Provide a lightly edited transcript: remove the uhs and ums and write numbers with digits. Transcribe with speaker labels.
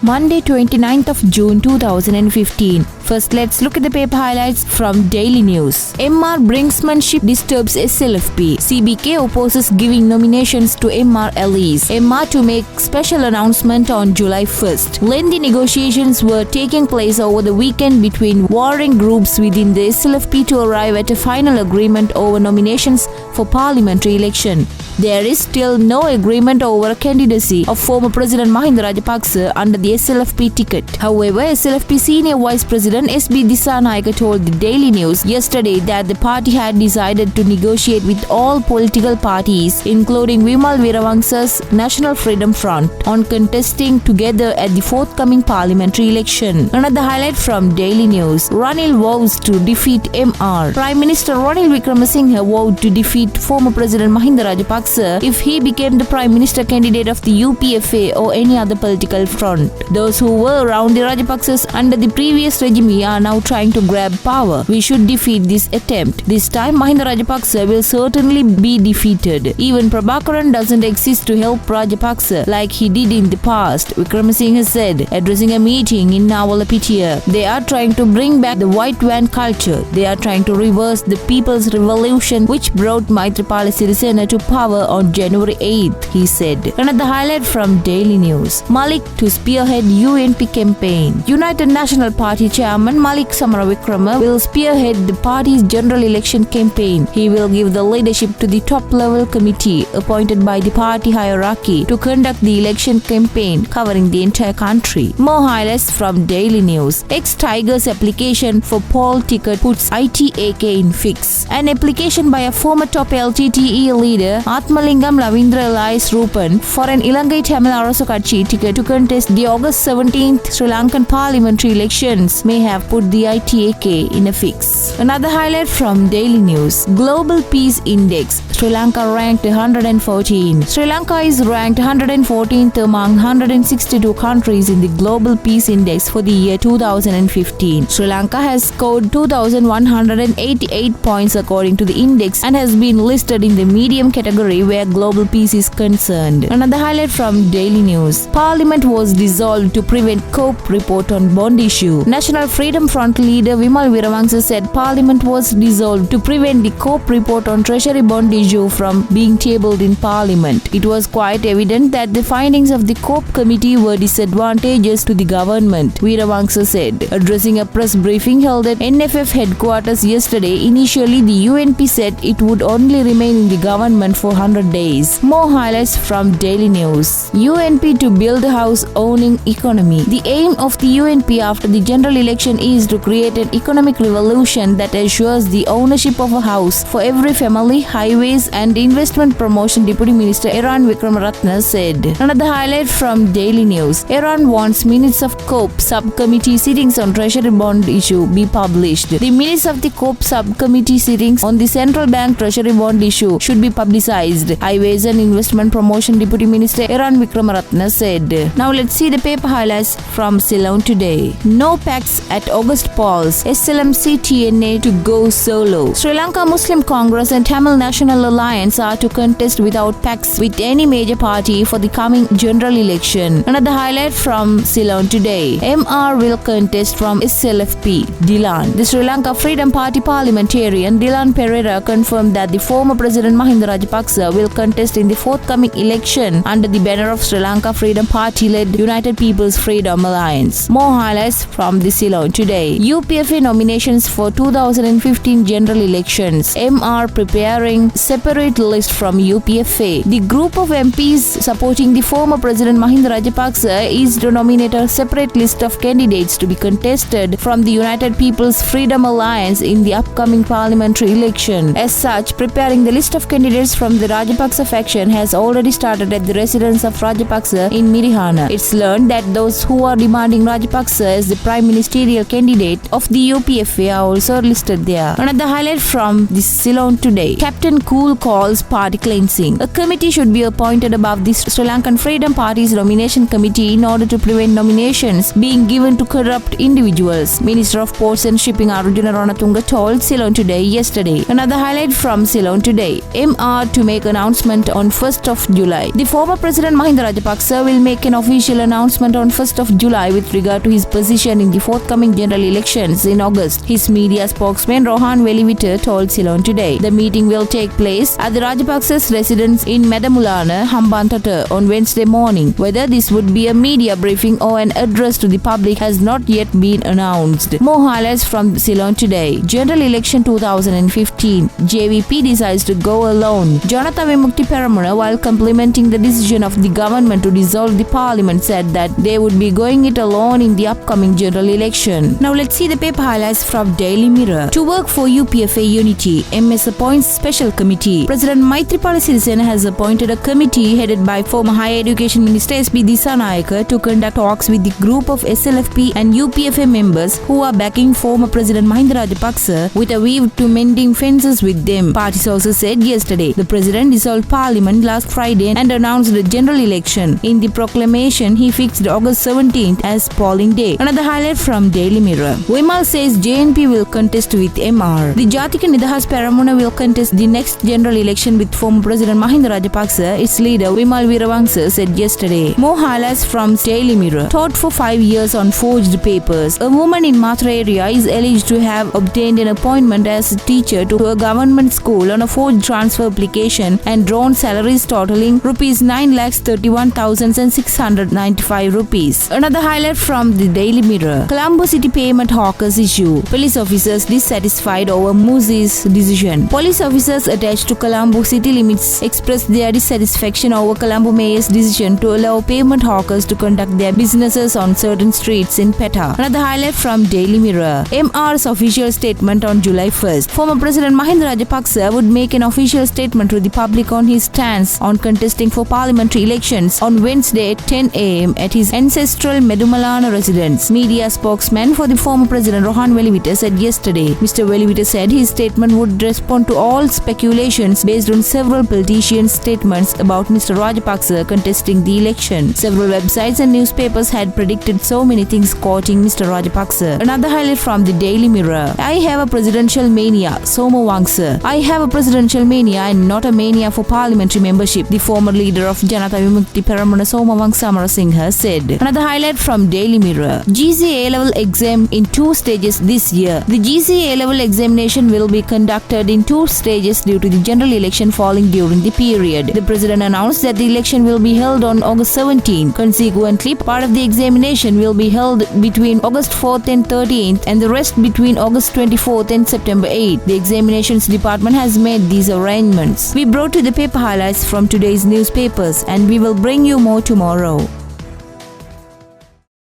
Speaker 1: Monday 29th of June 2015. First, let's look at the paper highlights from Daily News. MR brinksmanship disturbs SLFP. CBK opposes giving nominations to MR allies. MR to make special announcement on July 1st. Lengthy negotiations were taking place over the weekend between warring groups within the SLFP to arrive at a final agreement over nominations for parliamentary election. There is still no agreement over a candidacy of former President Mahinda Rajapaksa under the SLFP ticket. However, SLFP Senior Vice President S.B. Dissanayake told the Daily News yesterday that the party had decided to negotiate with all political parties, including Vimal Veerawangsa's National Freedom Front, on contesting together at the forthcoming parliamentary election. Another highlight from Daily News. Ranil vows to defeat MR. Prime Minister Ranil Wickremesinghe vowed to defeat former President Mahinda Rajapaksa if he became the Prime Minister candidate of the UPFA or any other political front. Those who were around the Rajapaksas under the previous regime are now trying to grab power. We should defeat this attempt. This time Mahinda Rajapaksa will certainly be defeated. Even Prabhakaran doesn't exist to help Rajapaksa like he did in the past, Wickremesinghe said, addressing a meeting in Nawalapitiya. They are trying to bring back the white van culture. They are trying to reverse the people's revolution which brought Maithripala Sirisena to power on January 8th, he said. Another highlight from Daily News. Malik to spearhead UNP campaign. United National Party Chairman Malik Samaravikrama will spearhead the party's general election campaign. He will give the leadership to the top-level committee appointed by the party hierarchy to conduct the election campaign covering the entire country. More highlights from Daily News. Ex-Tigers application for poll ticket puts ITAK in fix. An application by a former top LTTE leader Atmalingam Lavindra Elias Rupan for an Ilangai Tamil Arasu Katchi ticket to contest the August 17th Sri Lankan parliamentary elections may have put the ITAK in a fix. Another highlight from Daily News. Global Peace Index. Sri Lanka ranked 114. Sri Lanka is ranked 114th among 162 countries in the Global Peace Index for the year 2015. Sri Lanka has scored 2,188 points according to the index and has been listed in the medium category where global peace is concerned. Another highlight from Daily News. Parliament was dissolved to prevent COPE report on bond issue. National Freedom Front leader Vimal Veerawangsa said Parliament was dissolved to prevent the COPE report on Treasury bond issue from being tabled in Parliament. It was quite evident that the findings of the COPE committee were disadvantageous to the government, Veerawangsa said. Addressing a press briefing held at NFF headquarters yesterday, initially the UNP said it would only remain in the government for 100 days. More highlights from Daily News. UNP to build a house-owning economy. The aim of the UNP after the general election is to create an economic revolution that assures the ownership of a house for every family, highways and investment promotion, Deputy Minister Eran Wickramaratne said. Another highlight from Daily News. Eran wants minutes of COPE subcommittee sittings on Treasury bond issue be published. The minutes of the COPE subcommittee sittings on the central bank Treasury bond issue should be publicized, Highways and Investment Promotion Deputy Minister Eran Wickramaratne said. Now let's see the paper highlights from Ceylon today. No pacts at August polls. SLMC TNA to go solo. Sri Lanka Muslim Congress and Tamil National Alliance are to contest without pacts with any major party for the coming general election. Another highlight from Ceylon today. MR will contest from SLFP. Dilan. The Sri Lanka Freedom Party parliamentarian Dilan Pereira confirmed that the former President Mahinda Rajapaksa will contest in the forthcoming election under the banner of Sri Lanka Freedom Party-led United People's Freedom Alliance. More highlights from the Ceylon today. UPFA nominations for 2015 general elections. MR preparing separate list from UPFA. The group of MPs supporting the former President Mahinda Rajapaksa is to nominate a separate list of candidates to be contested from the United People's Freedom Alliance in the upcoming parliamentary election. As such, preparing the list of candidates from the Rajapaksa faction has already started at the residence of Rajapaksa in Mirihana. It's learned that those who are demanding Rajapaksa as the prime ministerial ministerial candidate of the UPFA are also listed there. Another highlight from this Ceylon today. Captain Cool calls party cleansing. A committee should be appointed above the Sri Lankan Freedom Party's nomination committee in order to prevent nominations being given to corrupt individuals. Minister of Ports and Shipping Arjuna Ranatunga told Ceylon Today yesterday. Another highlight from Ceylon Today. MR to make announcement on 1st of July. The former President Mahinda Rajapaksa will make an official announcement on 1st of July with regard to his position in the forthcoming general elections in August. His media spokesman Rohan Velivita told Ceylon Today. The meeting will take place at the Rajapaksa's residence in Medamulana, Hambantota on Wednesday morning. Whether this would be a media briefing or an address to the public has not yet been announced. More highlights from Ceylon Today. General election 2015. JVP decides to go alone. Janatha Vimukti Peramuna, while complimenting the decision of the government to dissolve the parliament, said that they would be going it alone in the upcoming general election. Now let's see the paper highlights from Daily Mirror. To work for UPFA unity, MS appoints special committee. President Maithripala Sirisena has appointed a committee headed by former Higher Education Minister S.B. Dissanayaka to conduct talks with the group of SLFP and UPFA members who are backing former President Mahinda Rajapaksa with a view to mending fences with them. Party sources said yesterday the president dissolved parliament last Friday and announced a general election. In the proclamation, he fixed August 17th as polling day. Another highlight from Daily Mirror. Vimal says JNP will contest with MR. The Jatika Nidahas Peramuna will contest the next general election with former President Mahinda Rajapaksa, its leader Vimal Weerawangsa said yesterday. More highlights from Daily Mirror. Taught for 5 years on forged papers. A woman in Mathura area is alleged to have obtained an appointment as a teacher to a government school on a forged transfer application and drawn salaries totaling rupees 9,31,695 rupees. Another highlight from the Daily Mirror. Colombo City payment hawkers issue. Police officers dissatisfied over Muzi's decision. Police officers attached to Colombo city limits expressed their dissatisfaction over Colombo mayor's decision to allow payment hawkers to conduct their businesses on certain streets in Petta. Another highlight from Daily Mirror. MR's official statement on July 1st. Former President Mahinda Rajapaksa would make an official statement to the public on his stance on contesting for parliamentary elections on Wednesday at 10 a.m. at his ancestral Medumalana residence. Media spokesman for the former President Rohan Velivita said yesterday. Mr. Velivita said his statement would respond to all speculations based on several politicians' statements about Mr. Rajapaksa contesting the election. Several websites and newspapers had predicted so many things quoting Mr. Rajapaksa. Another highlight from the Daily Mirror. I have a presidential mania, Somawangsa. I have a presidential mania and not a mania for parliamentary membership, the former leader of Janatha Vimukti Peramuna Somawangsa Amarasinghe said. Another highlight from Daily Mirror. GCA level exam in 2 stages this year. The GCA level examination will be conducted in 2 stages due to the general election falling during the period. The president announced that the election will be held on August 17. Consequently, part of the examination will be held between August 4th and 13th and the rest between August 24th and September 8th. The examinations department has made these arrangements. We brought to the paper highlights from today's newspapers and we will bring you more tomorrow.